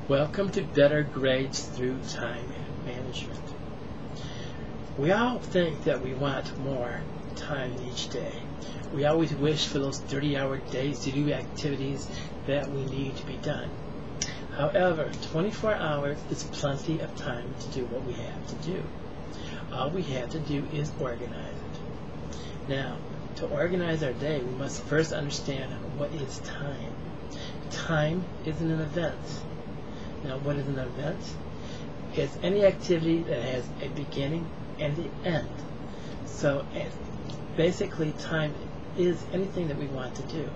Welcome to Better Grades Through Time Management. We all think that we want more time each day. We always wish for those 30-hour days to do activities that we need to be done. However, 24 hours is plenty of time to do what we have to do. All we have to do is organize it. Now, to organize our day, we must first understand what is time. Time is an event. Now, what is an event? It's any activity that has a beginning and an end. So, basically, time is anything that we want to do.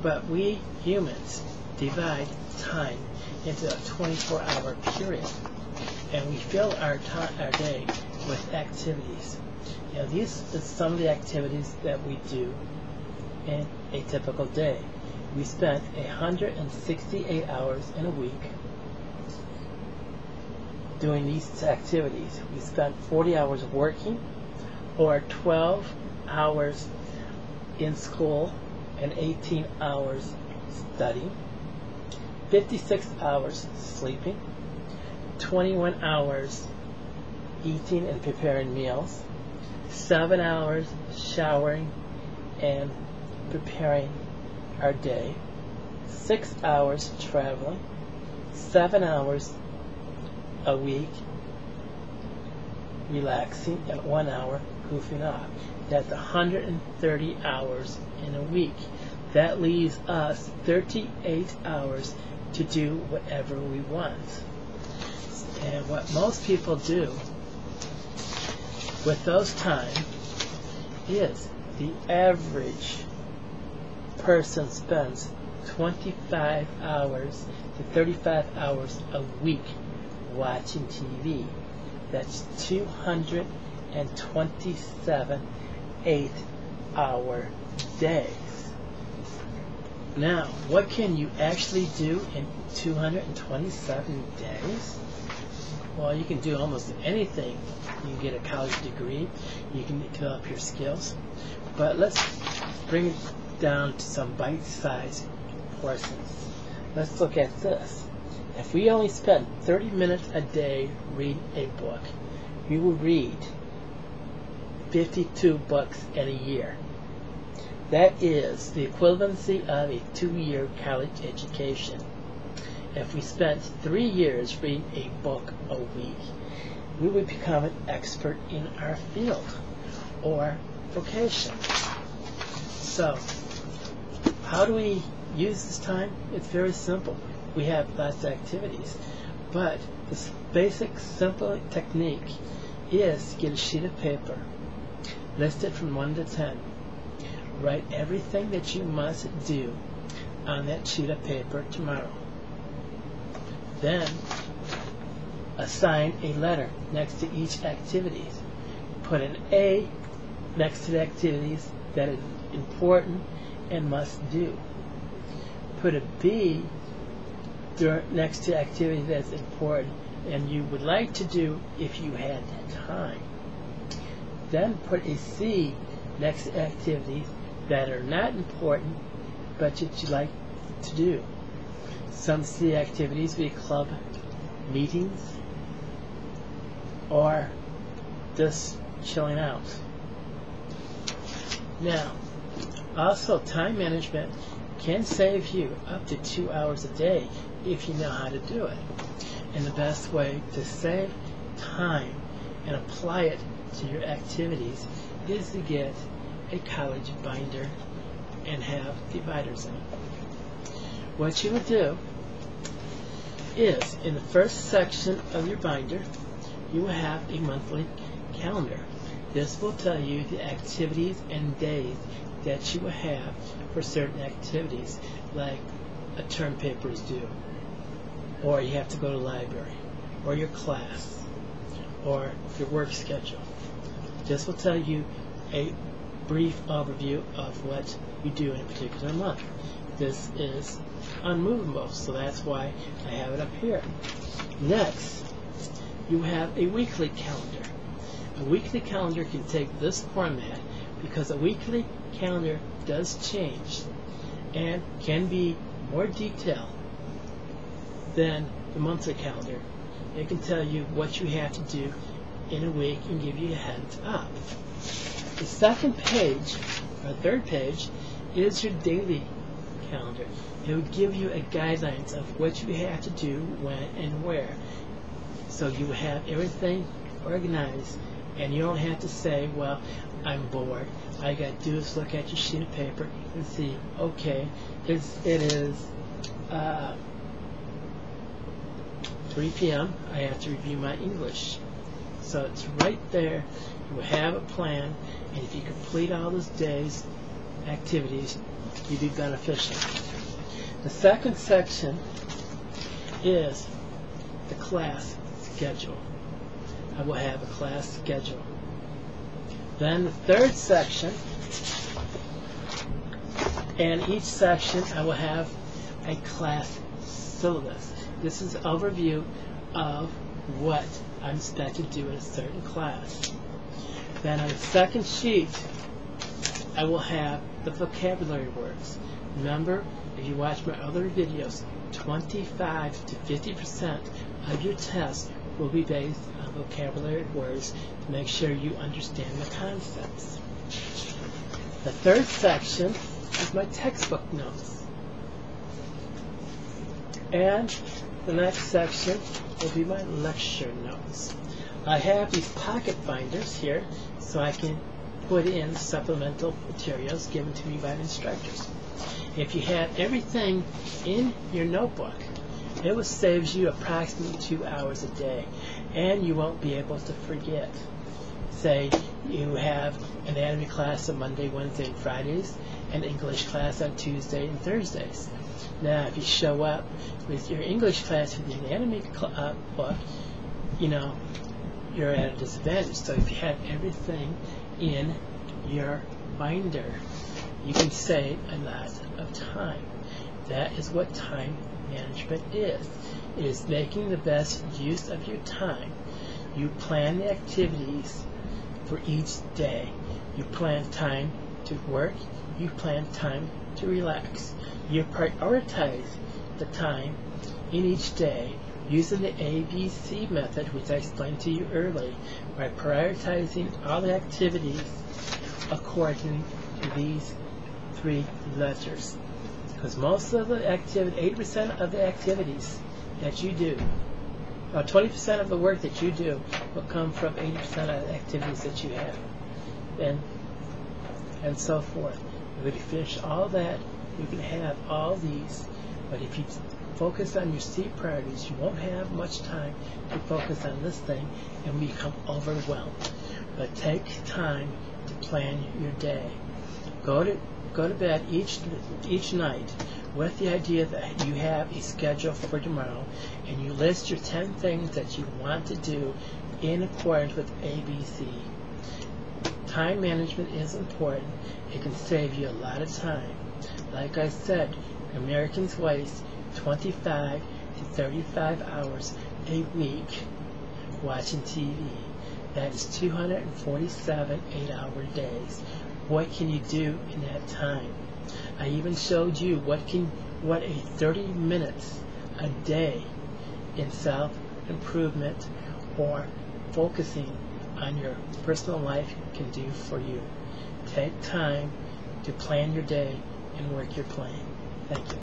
But we humans divide time into a 24-hour period, and we fill our day with activities. Now, these are some of the activities that we do in a typical day. We spent 168 hours in a week doing these activities. We spent 40 hours working, or 12 hours in school and 18 hours studying, 56 hours sleeping, 21 hours eating and preparing meals, 7 hours showering and preparing our day, 6 hours traveling, 7 hours a week relaxing, and 1 hour goofing off. That's 130 hours in a week. That leaves us 38 hours to do whatever we want. And what most people do with those time is the average person spends 25 hours to 35 hours a week watching TV. That's 227 8-hour days. Now, what can you actually do in 227 days? Well, you can do almost anything. You can get a college degree, you can develop your skills, but let's bring it down to some bite-sized portions. Let's look at this. If we only spent 30 minutes a day reading a book, we will read 52 books in a year. That is the equivalency of a 2-year college education. If we spent 3 years reading a book a week, we would become an expert in our field or vocation. So, how do we use this time? It's very simple. We have lots of activities, but this basic simple technique is to get a sheet of paper, list it from 1 to 10, write everything that you must do on that sheet of paper tomorrow. Then assign a letter next to each activity. Put an A next to the activities that is important and must do. Put a B next to activity that's important and you would like to do if you had time. Then put a C next to activities that are not important but that you like to do. Some C activities will be club meetings or just chilling out. Now, also time management can save you up to 2 hours a day if you know how to do it. And the best way to save time and apply it to your activities is to get a college binder and have dividers in it. What you will do is, in the first section of your binder, you will have a monthly calendar. This will tell you the activities and days that you will have for certain activities, like a term paper is due, or you have to go to the library, or your class, or your work schedule. This will tell you a brief overview of what you do in a particular month. This is unmovable, so that's why I have it up here. Next, you have a weekly calendar. A weekly calendar can take this format because a weekly calendar does change and can be more detailed Then the monthly calendar. It can tell you what you have to do in a week and give you a heads up. The second page, or third page, is your daily calendar. It will give you a guidelines of what you have to do, when, and where. So you have everything organized, and you don't have to say, well, I'm bored. All you got to do is look at your sheet of paper and see, okay, it is 3 p.m. I have to review my English. So it's right there. You will have a plan, and if you complete all those days' activities, you'll be beneficial. The second section is the class schedule. I will have a class schedule. Then the third section, and each section I will have a class syllabus. This is an overview of what I'm expected to do in a certain class. Then on the second sheet, I will have the vocabulary words. Remember, if you watch my other videos, 25 to 50% of your test will be based on vocabulary words to make sure you understand the concepts. The third section is my textbook notes. And the next section will be my lecture notes. I have these pocket binders here so I can put in supplemental materials given to me by the instructors. If you have everything in your notebook, it will save you approximately 2 hours a day, and you won't be able to forget. Say you have anatomy class on Monday, Wednesday, and Fridays, and English class on Tuesday and Thursdays. Now, if you show up with your English class with the anatomy book, you know, you're at a disadvantage. So if you have everything in your binder, you can save a lot of time. That is what time management is. It is making the best use of your time. You plan the activities for each day. You plan time to work. You plan time to relax. You prioritize the time in each day using the ABC method, which I explained to you earlier, by prioritizing all the activities according to these 3 letters. Because most of the activity, 80% of the activities that you do, or 20% of the work that you do, will come from 80% of the activities that you have, and so forth. If you finish all that, you can have all these. But if you focus on your C priorities, you won't have much time to focus on this thing and become overwhelmed. But take time to plan your day. Go to bed each night with the idea that you have a schedule for tomorrow, and you list your 10 things that you want to do in accordance with ABC. Time management is important. It can save you a lot of time. Like I said, Americans waste 25 to 35 hours a week watching TV. That is 247 8-hour days. What can you do in that time? I even showed you what a 30 minutes a day in self-improvement or focusing on your personal life can do for you. Take time to plan your day and work your plan. Thank you.